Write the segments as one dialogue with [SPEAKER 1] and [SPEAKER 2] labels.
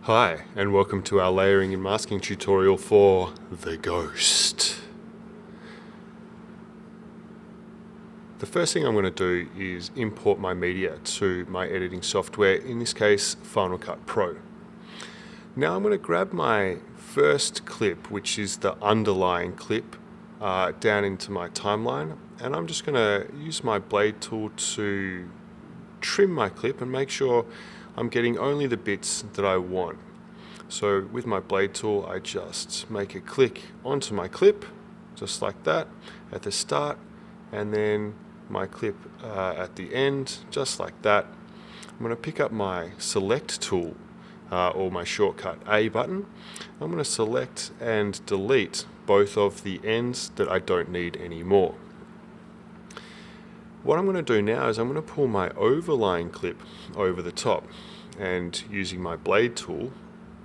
[SPEAKER 1] Hi, and welcome to our layering and masking tutorial for the ghost. The first thing I'm going to do is import my media to my editing software, in this case Final Cut Pro. Now I'm going to grab my first clip, which is the underlying clip, down into my timeline, and I'm just going to use my blade tool to trim my clip and make sure I'm getting only the bits that I want. So with my blade tool, I just make a click onto my clip, just like that, at the start, and then my clip at the end, just like that. I'm going to pick up my select tool, or my shortcut A button. I'm going to select and delete both of the ends that I don't need anymore. What I'm going to do now is I'm going to pull my overlying clip over the top, and using my blade tool,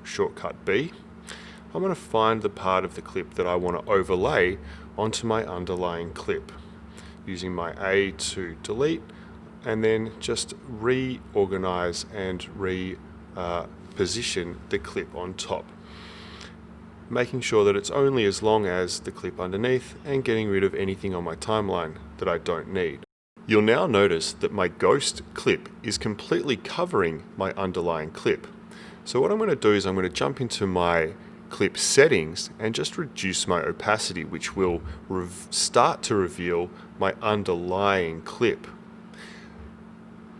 [SPEAKER 1] shortcut B, I'm going to find the part of the clip that I want to overlay onto my underlying clip. Using my A to delete, and then just reorganize and reposition the clip on top, making sure that it's only as long as the clip underneath and getting rid of anything on my timeline that I don't need. You'll now notice that my ghost clip is completely covering my underlying clip. So what I'm going to do is I'm going to jump into my clip settings and just reduce my opacity, which will start to reveal my underlying clip.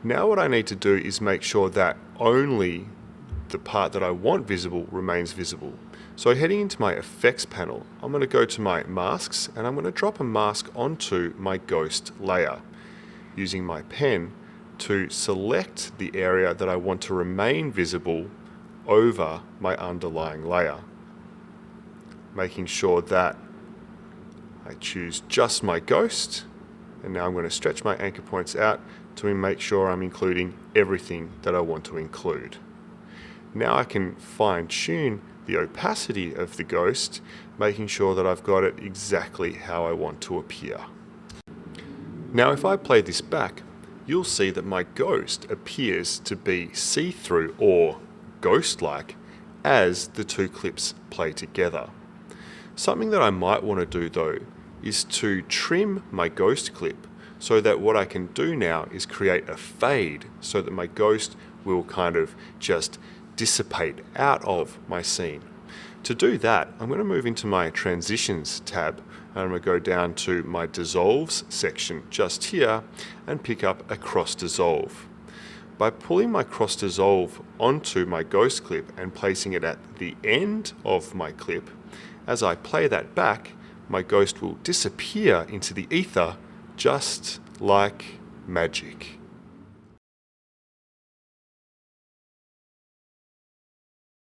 [SPEAKER 1] Now what I need to do is make sure that only the part that I want visible remains visible. So heading into my effects panel, I'm going to go to my masks and I'm going to drop a mask onto my ghost layer, using my pen to select the area that I want to remain visible over my underlying layer, making sure that I choose just my ghost, and now I'm going to stretch my anchor points out to make sure I'm including everything that I want to include. Now I can fine tune the opacity of the ghost, making sure that I've got it exactly how I want to appear. Now if I play this back, you'll see that my ghost appears to be see-through or ghost-like as the two clips play together. Something that I might want to do though is to trim my ghost clip so that what I can do now is create a fade so that my ghost will kind of just dissipate out of my scene. To do that, I'm going to move into my transitions tab, and I'm going to go down to my dissolves section just here and pick up a cross dissolve. By pulling my cross dissolve onto my ghost clip and placing it at the end of my clip, as I play that back, my ghost will disappear into the ether just like magic.